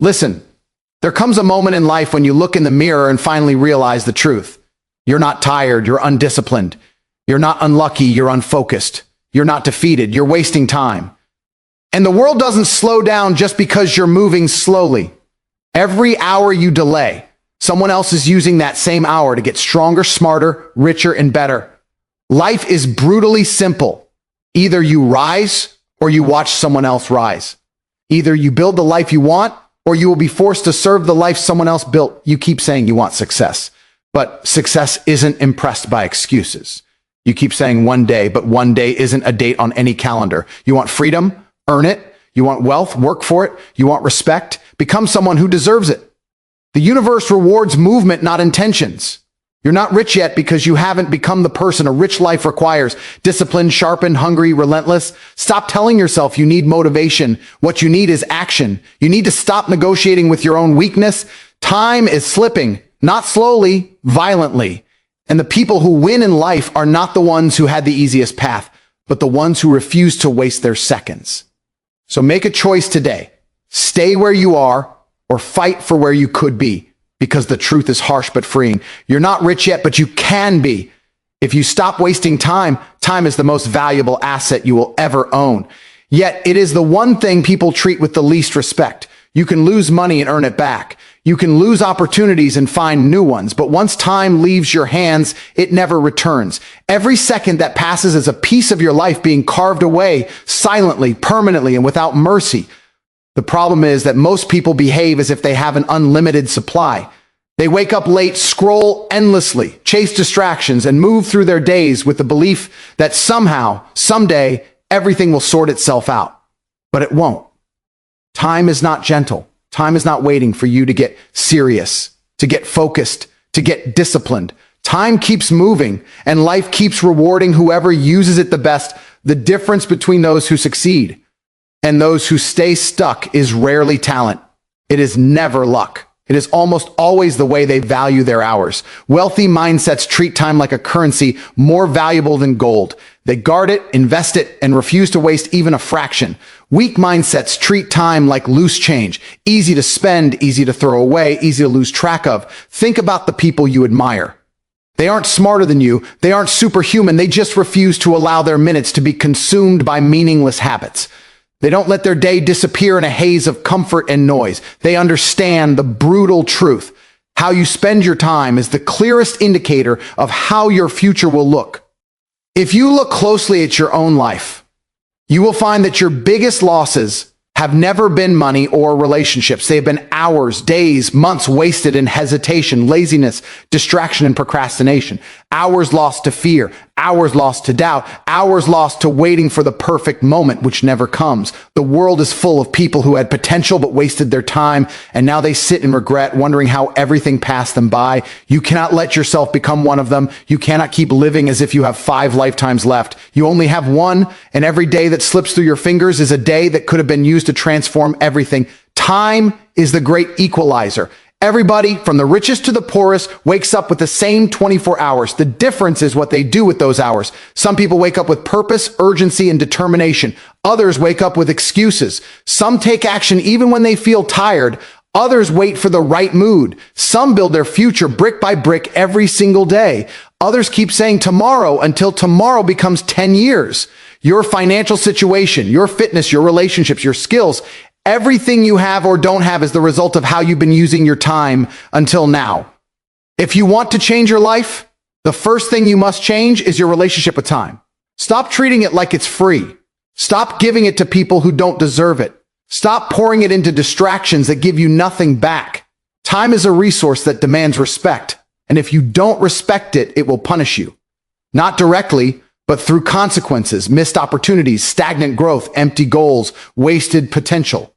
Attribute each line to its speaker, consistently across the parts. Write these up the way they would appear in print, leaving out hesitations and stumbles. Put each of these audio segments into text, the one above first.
Speaker 1: Listen, there comes a moment in life when you look in the mirror and finally realize the truth. You're not tired, you're undisciplined. You're not unlucky, you're unfocused. You're not defeated, you're wasting time. And the world doesn't slow down just because you're moving slowly. Every hour you delay, someone else is using that same hour to get stronger, smarter, richer, and better. Life is brutally simple. Either you rise or you watch someone else rise. Either you build the life you want or you will be forced to serve the life someone else built. You keep saying you want success, but success isn't impressed by excuses. You keep saying one day, but one day isn't a date on any calendar. You want freedom, earn it. You want wealth, work for it. You want respect, become someone who deserves it. The universe rewards movement, not intentions. You're not rich yet because you haven't become the person a rich life requires. Disciplined, sharpened, hungry, relentless. Stop telling yourself you need motivation. What you need is action. You need to stop negotiating with your own weakness. Time is slipping, not slowly, violently. And the people who win in life are not the ones who had the easiest path, but the ones who refuse to waste their seconds. So make a choice today. Stay where you are or fight for where you could be. Because the truth is harsh but freeing. You're not rich yet, but you can be. If you stop wasting time, time is the most valuable asset you will ever own. Yet it is the one thing people treat with the least respect. You can lose money and earn it back. You can lose opportunities and find new ones. But once time leaves your hands, it never returns. Every second that passes is a piece of your life being carved away silently, permanently, and without mercy. The problem is that most people behave as if they have an unlimited supply. They wake up late, scroll endlessly, chase distractions, and move through their days with the belief that somehow, someday, everything will sort itself out. But it won't. Time is not gentle. Time is not waiting for you to get serious, to get focused, to get disciplined. Time keeps moving, and life keeps rewarding whoever uses it the best. The difference between those who succeed and those who stay stuck is rarely talent. It is never luck. It is almost always the way they value their hours. Wealthy mindsets treat time like a currency more valuable than gold. They guard it, invest it, and refuse to waste even a fraction. Weak mindsets treat time like loose change. Easy to spend, easy to throw away, easy to lose track of. Think about the people you admire. They aren't smarter than you. They aren't superhuman. They just refuse to allow their minutes to be consumed by meaningless habits. They don't let their day disappear in a haze of comfort and noise. They understand the brutal truth. How you spend your time is the clearest indicator of how your future will look. If you look closely at your own life, you will find that your biggest losses have never been money or relationships. They have been hours, days, months wasted in hesitation, laziness, distraction, and procrastination. Hours lost to fear, hours lost to doubt, hours lost to waiting for the perfect moment, which never comes. The world is full of people who had potential but wasted their time, and now they sit in regret, wondering how everything passed them by. You cannot let yourself become one of them. You cannot keep living as if you have 5 lifetimes left. You only have one, and every day that slips through your fingers is a day that could have been used to transform everything. Time is the great equalizer. Everybody, from the richest to the poorest, wakes up with the same 24 hours. The difference is what they do with those hours. Some people wake up with purpose, urgency, and determination. Others wake up with excuses. Some take action even when they feel tired. Others wait for the right mood. Some build their future brick by brick every single day. Others keep saying tomorrow until tomorrow becomes 10 years. Your financial situation, your fitness, your relationships, your skills, everything you have or don't have is the result of how you've been using your time until now. If you want to change your life, the first thing you must change is your relationship with time. Stop treating it like it's free. Stop giving it to people who don't deserve it. Stop pouring it into distractions that give you nothing back. Time is a resource that demands respect. And if you don't respect it, it will punish you. Not directly, but through consequences, missed opportunities, stagnant growth, empty goals, wasted potential.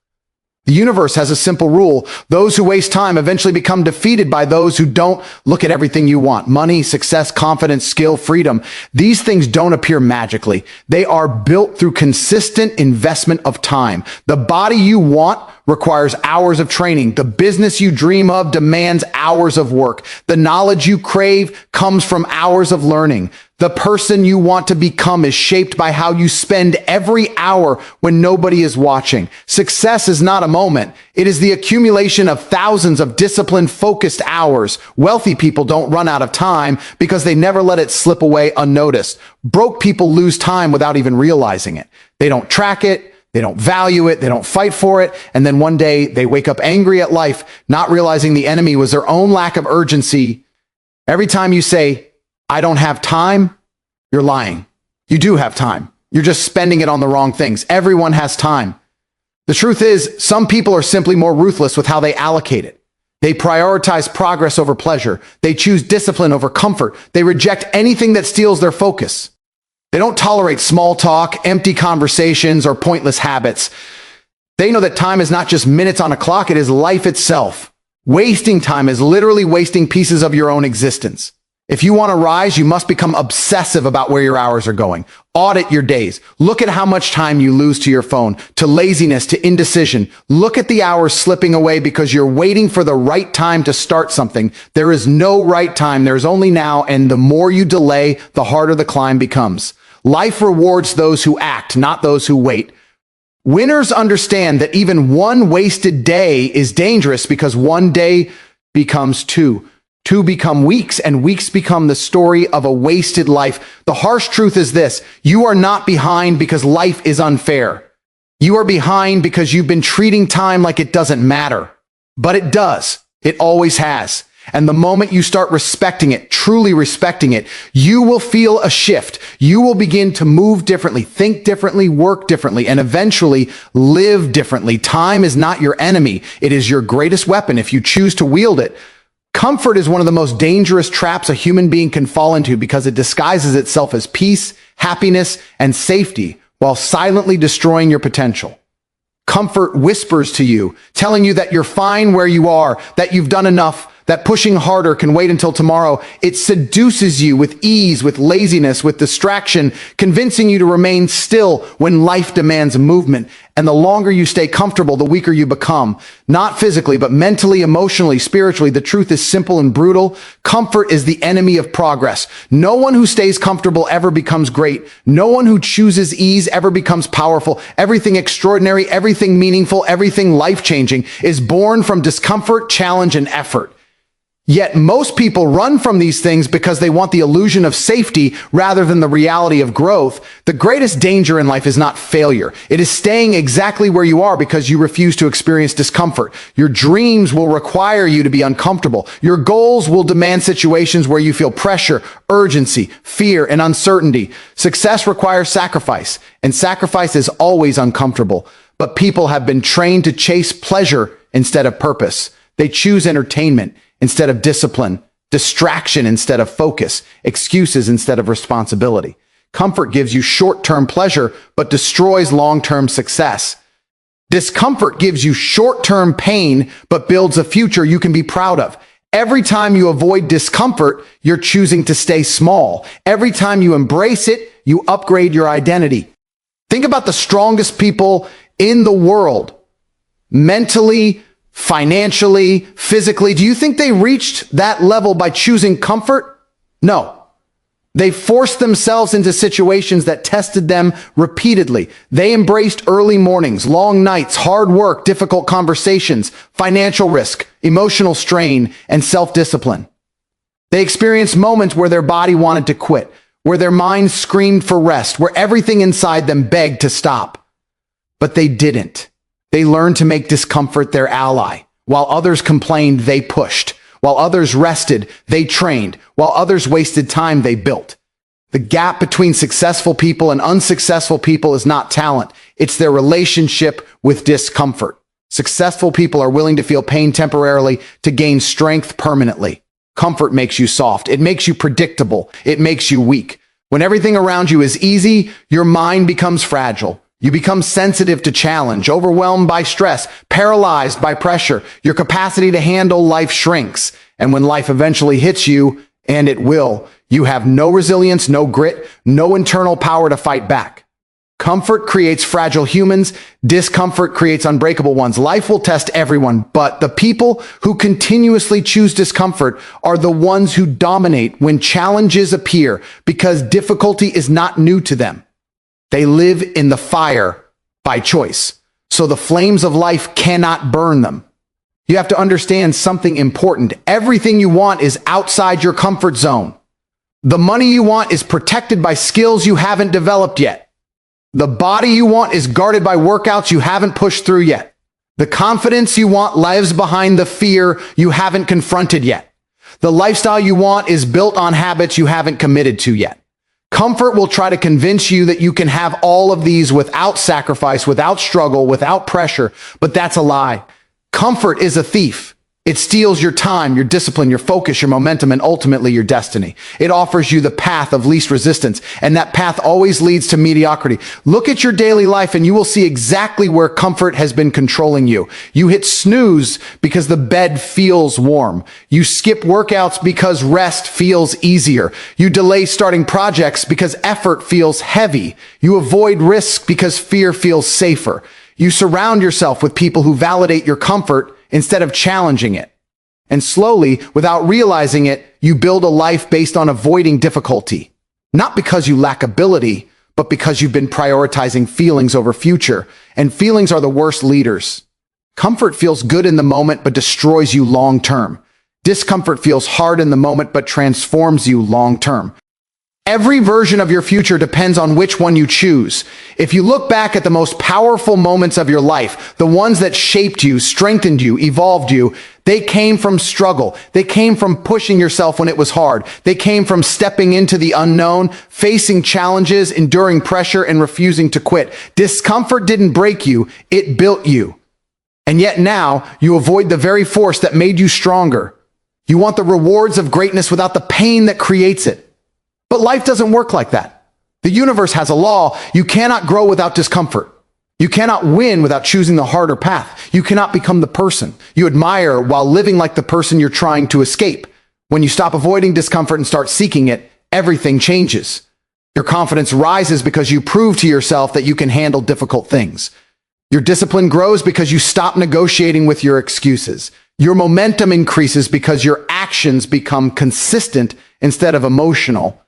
Speaker 1: The universe has a simple rule. Those who waste time eventually become defeated by those who don't. Look at everything you want: money, success, confidence, skill, freedom. These things don't appear magically. They are built through consistent investment of time. The body you want requires hours of training. The business you dream of demands hours of work. The knowledge you crave comes from hours of learning. The person you want to become is shaped by how you spend every hour when nobody is watching. Success is not a moment. It is the accumulation of thousands of disciplined, focused hours. Wealthy people don't run out of time because they never let it slip away unnoticed. Broke people lose time without even realizing it. They don't track it. They don't value it. They don't fight for it. And then one day they wake up angry at life, not realizing the enemy was their own lack of urgency. Every time you say, I don't have time, you're lying. You do have time. You're just spending it on the wrong things. Everyone has time. The truth is, some people are simply more ruthless with how they allocate it. They prioritize progress over pleasure. They choose discipline over comfort. They reject anything that steals their focus. They don't tolerate small talk, empty conversations, or pointless habits. They know that time is not just minutes on a clock, it is life itself. Wasting time is literally wasting pieces of your own existence. If you want to rise, you must become obsessive about where your hours are going. Audit your days. Look at how much time you lose to your phone, to laziness, to indecision. Look at the hours slipping away because you're waiting for the right time to start something. There is no right time. There's only now, and the more you delay, the harder the climb becomes. Life rewards those who act, not those who wait. Winners understand that even one wasted day is dangerous because one day becomes two. Two become weeks, and weeks become the story of a wasted life. The harsh truth is this: you are not behind because life is unfair. You are behind because you've been treating time like it doesn't matter. But it does. It always has. And the moment you start respecting it, truly respecting it, you will feel a shift. You will begin to move differently, think differently, work differently, and eventually live differently. Time is not your enemy. It is your greatest weapon if you choose to wield it. Comfort is one of the most dangerous traps a human being can fall into because it disguises itself as peace, happiness, and safety while silently destroying your potential. Comfort whispers to you, telling you that you're fine where you are, that you've done enough, that pushing harder can wait until tomorrow. It seduces you with ease, with laziness, with distraction, convincing you to remain still when life demands movement. And the longer you stay comfortable, the weaker you become. Not physically, but mentally, emotionally, spiritually. The truth is simple and brutal. Comfort is the enemy of progress. No one who stays comfortable ever becomes great. No one who chooses ease ever becomes powerful. Everything extraordinary, everything meaningful, everything life-changing is born from discomfort, challenge, and effort. Yet most people run from these things because they want the illusion of safety rather than the reality of growth. The greatest danger in life is not failure. It is staying exactly where you are because you refuse to experience discomfort. Your dreams will require you to be uncomfortable. Your goals will demand situations where you feel pressure, urgency, fear, and uncertainty. Success requires sacrifice, and sacrifice is always uncomfortable. But people have been trained to chase pleasure instead of purpose. They choose entertainment instead of discipline, distraction instead of focus, excuses instead of responsibility. Comfort gives you short-term pleasure, but destroys long-term success. Discomfort gives you short-term pain, but builds a future you can be proud of. Every time you avoid discomfort, you're choosing to stay small. Every time you embrace it, you upgrade your identity. Think about the strongest people in the world, mentally, financially, physically. Do you think they reached that level by choosing comfort? No. They forced themselves into situations that tested them repeatedly. They embraced early mornings, long nights, hard work, difficult conversations, financial risk, emotional strain, and self-discipline. They experienced moments where their body wanted to quit, where their mind screamed for rest, where everything inside them begged to stop. But they didn't. They learned to make discomfort their ally. While others complained, they pushed. While others rested, they trained. While others wasted time, they built. The gap between successful people and unsuccessful people is not talent. It's their relationship with discomfort. Successful people are willing to feel pain temporarily to gain strength permanently. Comfort makes you soft. It makes you predictable. It makes you weak. When everything around you is easy, your mind becomes fragile. You become sensitive to challenge, overwhelmed by stress, paralyzed by pressure. Your capacity to handle life shrinks. And when life eventually hits you, and it will, you have no resilience, no grit, no internal power to fight back. Comfort creates fragile humans. Discomfort creates unbreakable ones. Life will test everyone, but the people who continuously choose discomfort are the ones who dominate when challenges appear because difficulty is not new to them. They live in the fire by choice, so the flames of life cannot burn them. You have to understand something important. Everything you want is outside your comfort zone. The money you want is protected by skills you haven't developed yet. The body you want is guarded by workouts you haven't pushed through yet. The confidence you want lives behind the fear you haven't confronted yet. The lifestyle you want is built on habits you haven't committed to yet. Comfort will try to convince you that you can have all of these without sacrifice, without struggle, without pressure, but that's a lie. Comfort is a thief. It steals your time, your discipline, your focus, your momentum, and ultimately your destiny. It offers you the path of least resistance, and that path always leads to mediocrity. Look at your daily life and you will see exactly where comfort has been controlling you. You hit snooze because the bed feels warm. You skip workouts because rest feels easier. You delay starting projects because effort feels heavy. You avoid risk because fear feels safer. You surround yourself with people who validate your comfort instead of challenging it. And slowly, without realizing it, you build a life based on avoiding difficulty. Not because you lack ability, but because you've been prioritizing feelings over future. And feelings are the worst leaders. Comfort feels good in the moment, but destroys you long term. Discomfort feels hard in the moment, but transforms you long term. Every version of your future depends on which one you choose. If you look back at the most powerful moments of your life, the ones that shaped you, strengthened you, evolved you, they came from struggle. They came from pushing yourself when it was hard. They came from stepping into the unknown, facing challenges, enduring pressure, and refusing to quit. Discomfort didn't break you, it built you. And yet now, you avoid the very force that made you stronger. You want the rewards of greatness without the pain that creates it. But life doesn't work like that. The universe has a law. You cannot grow without discomfort. You cannot win without choosing the harder path. You cannot become the person you admire while living like the person you're trying to escape. When you stop avoiding discomfort and start seeking it, everything changes. Your confidence rises because you prove to yourself that you can handle difficult things. Your discipline grows because you stop negotiating with your excuses. Your momentum increases because your actions become consistent instead of emotional.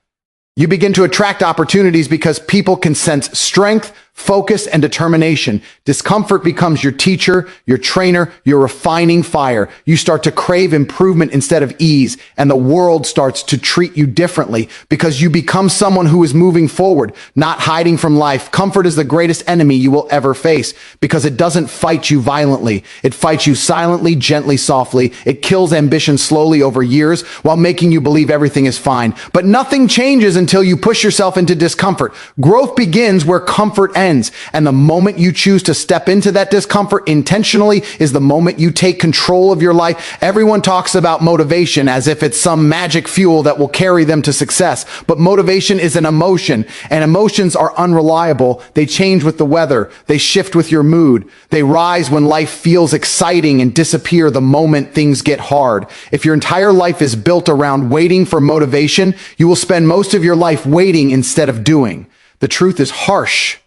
Speaker 1: You begin to attract opportunities because people can sense strength, focus, and determination. Discomfort becomes your teacher, your trainer, your refining fire. You start to crave improvement instead of ease, and the world starts to treat you differently because you become someone who is moving forward, not hiding from life. Comfort is the greatest enemy you will ever face because it doesn't fight you violently. It fights you silently, gently, softly. It kills ambition slowly over years while making you believe everything is fine. But nothing changes until you push yourself into discomfort. Growth begins where comfort ends. And the moment you choose to step into that discomfort intentionally is the moment you take control of your life. Everyone talks about motivation as if it's some magic fuel that will carry them to success. But motivation is an emotion, and emotions are unreliable. They change with the weather. They shift with your mood. They rise when life feels exciting and disappear the moment things get hard. If your entire life is built around waiting for motivation, you will spend most of your life waiting instead of doing. The truth is harsh.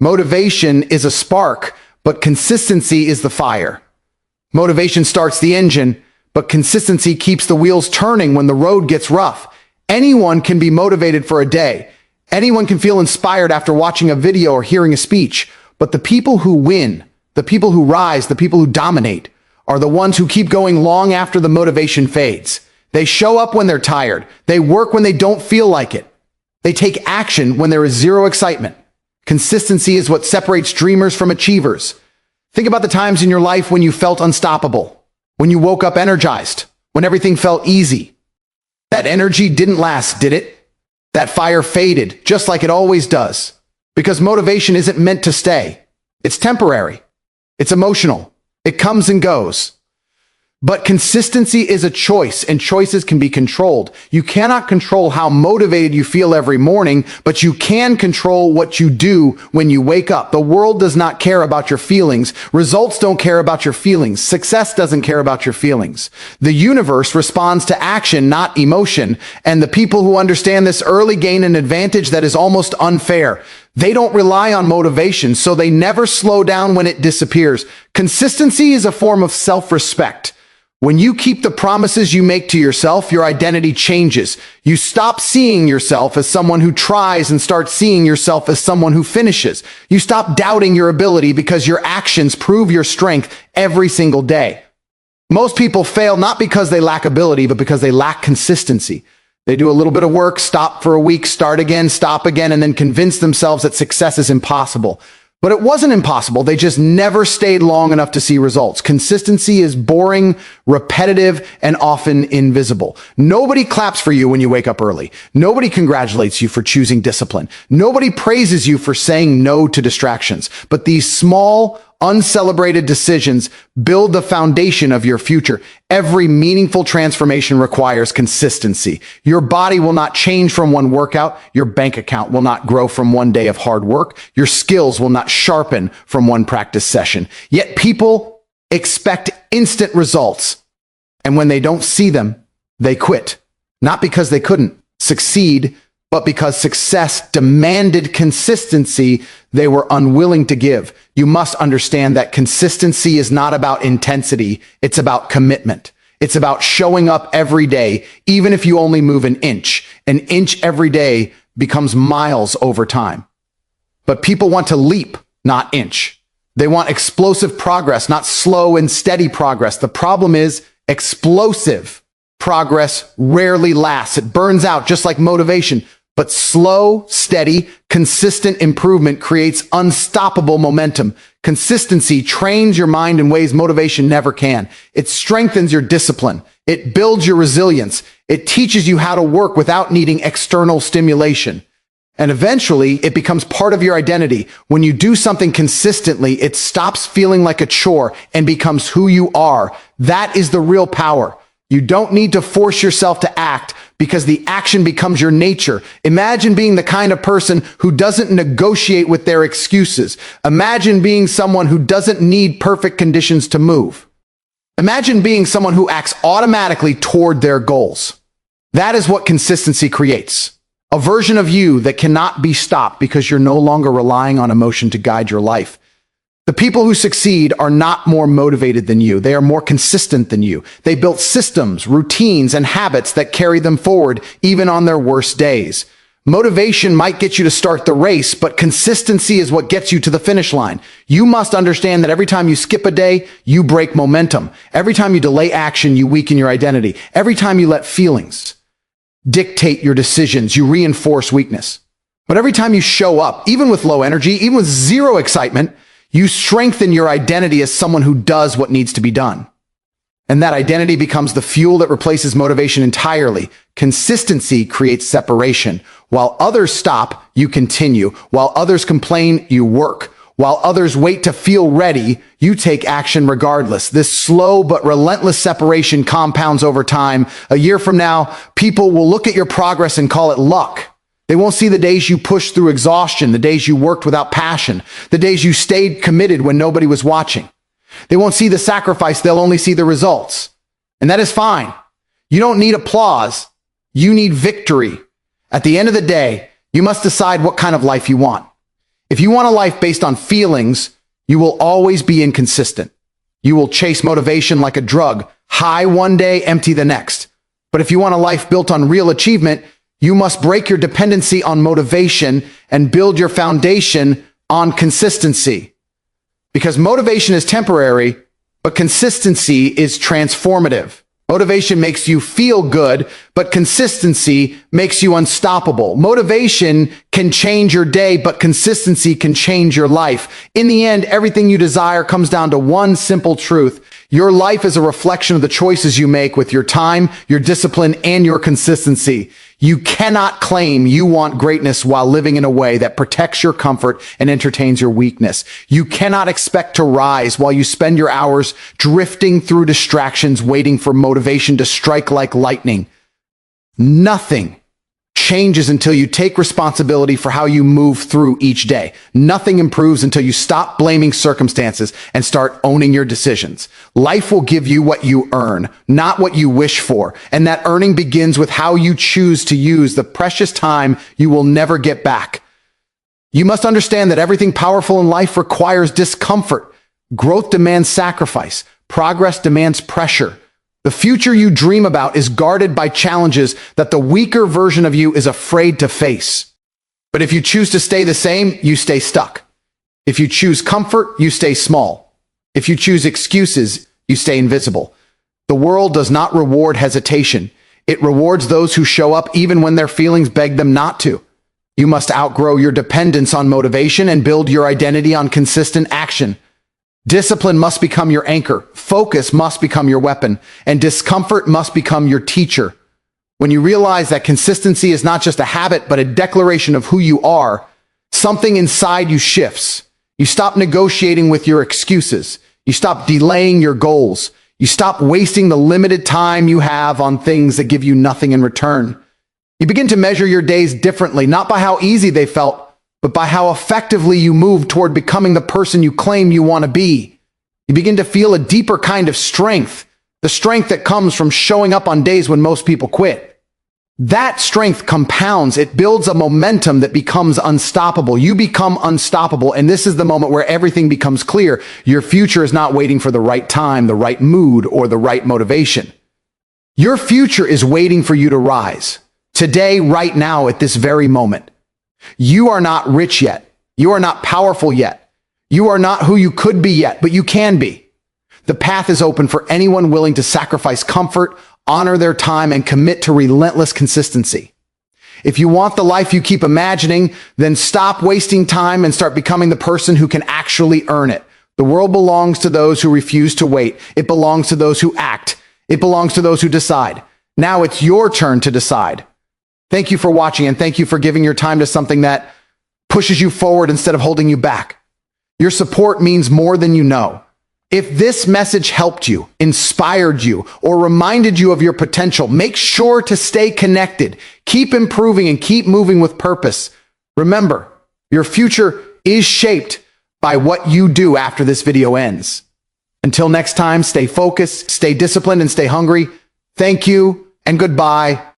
Speaker 1: Motivation is a spark, but consistency is the fire. Motivation starts the engine, but consistency keeps the wheels turning when the road gets rough. Anyone can be motivated for a day. Anyone can feel inspired after watching a video or hearing a speech. But the people who win, the people who rise, the people who dominate, are the ones who keep going long after the motivation fades. They show up when they're tired. They work when they don't feel like it. They take action when there is zero excitement. Consistency is what separates dreamers from achievers. Think about the times in your life when you felt unstoppable, when you woke up energized, when everything felt easy. That energy didn't last, did it? That fire faded, just like it always does. Because motivation isn't meant to stay. It's temporary. It's emotional. It comes and goes. But consistency is a choice, and choices can be controlled. You cannot control how motivated you feel every morning, but you can control what you do when you wake up. The world does not care about your feelings. Results don't care about your feelings. Success doesn't care about your feelings. The universe responds to action, not emotion. And the people who understand this early gain an advantage that is almost unfair. They don't rely on motivation, so they never slow down when it disappears. Consistency is a form of self-respect. When you keep the promises you make to yourself, your identity changes. You stop seeing yourself as someone who tries and start seeing yourself as someone who finishes. You stop doubting your ability because your actions prove your strength every single day. Most people fail not because they lack ability, but because they lack consistency. They do a little bit of work, stop for a week, start again, stop again, and then convince themselves that success is impossible. But it wasn't impossible. They just never stayed long enough to see results. Consistency is boring, repetitive, and often invisible. Nobody claps for you when you wake up early. Nobody congratulates you for choosing discipline. Nobody praises you for saying no to distractions. But these small, uncelebrated decisions build the foundation of your future. Every meaningful transformation requires consistency. Your body will not change from one workout. Your bank account will not grow from one day of hard work. Your skills will not sharpen from one practice session. Yet people expect instant results. And when they don't see them, they quit. Not because they couldn't succeed, but because success demanded consistency they were unwilling to give. You must understand that consistency is not about intensity. It's about commitment. It's about showing up every day, even if you only move an inch. An inch every day becomes miles over time. But people want to leap, not inch. They want explosive progress, not slow and steady progress. The problem is explosive progress rarely lasts. It burns out just like motivation. But slow, steady, consistent improvement creates unstoppable momentum. Consistency trains your mind in ways motivation never can. It strengthens your discipline. It builds your resilience. It teaches you how to work without needing external stimulation. And eventually, it becomes part of your identity. When you do something consistently, it stops feeling like a chore and becomes who you are. That is the real power. You don't need to force yourself to act because the action becomes your nature. Imagine being the kind of person who doesn't negotiate with their excuses. Imagine being someone who doesn't need perfect conditions to move. Imagine being someone who acts automatically toward their goals. That is what consistency creates. A version of you that cannot be stopped because you're no longer relying on emotion to guide your life. The people who succeed are not more motivated than you. They are more consistent than you. They built systems, routines, and habits that carry them forward even on their worst days. Motivation might get you to start the race, but consistency is what gets you to the finish line. You must understand that every time you skip a day, you break momentum. Every time you delay action, you weaken your identity. Every time you let feelings dictate your decisions, you reinforce weakness. But every time you show up, even with low energy, even with zero excitement, you strengthen your identity as someone who does what needs to be done. And that identity becomes the fuel that replaces motivation entirely. Consistency creates separation. While others stop, you continue. While others complain, you work. While others wait to feel ready, you take action regardless. This slow but relentless separation compounds over time. A year from now, people will look at your progress and call it luck. They won't see the days you pushed through exhaustion, the days you worked without passion, the days you stayed committed when nobody was watching. They won't see the sacrifice, they'll only see the results. And that is fine. You don't need applause. You need victory. At the end of the day, you must decide what kind of life you want. If you want a life based on feelings, you will always be inconsistent. You will chase motivation like a drug, high one day, empty the next. But if you want a life built on real achievement, you must break your dependency on motivation and build your foundation on consistency. Because motivation is temporary, but consistency is transformative. Motivation makes you feel good, but consistency makes you unstoppable. Motivation can change your day, but consistency can change your life. In the end, everything you desire comes down to one simple truth. Your life is a reflection of the choices you make with your time, your discipline, and your consistency. You cannot claim you want greatness while living in a way that protects your comfort and entertains your weakness. You cannot expect to rise while you spend your hours drifting through distractions, waiting for motivation to strike like lightning. Nothing changes until you take responsibility for how you move through each day. Nothing improves until you stop blaming circumstances and start owning your decisions. Life will give you what you earn, not what you wish for. And that earning begins with how you choose to use the precious time you will never get back. You must understand that everything powerful in life requires discomfort. Growth demands sacrifice. Progress demands pressure. The future you dream about is guarded by challenges that the weaker version of you is afraid to face. But if you choose to stay the same, you stay stuck. If you choose comfort, you stay small. If you choose excuses, you stay invisible. The world does not reward hesitation. It rewards those who show up even when their feelings beg them not to. You must outgrow your dependence on motivation and build your identity on consistent action. Discipline must become your anchor, focus must become your weapon, and discomfort must become your teacher. When you realize that consistency is not just a habit, but a declaration of who you are, something inside you shifts. You stop negotiating with your excuses. You stop delaying your goals. You stop wasting the limited time you have on things that give you nothing in return. You begin to measure your days differently, not by how easy they felt, but by how effectively you move toward becoming the person you claim you want to be. You begin to feel a deeper kind of strength, the strength that comes from showing up on days when most people quit. That strength compounds. It builds a momentum that becomes unstoppable. You become unstoppable, and this is the moment where everything becomes clear. Your future is not waiting for the right time, the right mood, or the right motivation. Your future is waiting for you to rise. Today, right now, at this very moment. You are not rich yet. You are not powerful yet. You are not who you could be yet, but you can be. The path is open for anyone willing to sacrifice comfort, honor their time, and commit to relentless consistency. If you want the life you keep imagining, then stop wasting time and start becoming the person who can actually earn it. The world belongs to those who refuse to wait. It belongs to those who act. It belongs to those who decide. Now it's your turn to decide. Thank you for watching, and thank you for giving your time to something that pushes you forward instead of holding you back. Your support means more than you know. If this message helped you, inspired you, or reminded you of your potential, make sure to stay connected. Keep improving and keep moving with purpose. Remember, your future is shaped by what you do after this video ends. Until next time, stay focused, stay disciplined, and stay hungry. Thank you, and goodbye.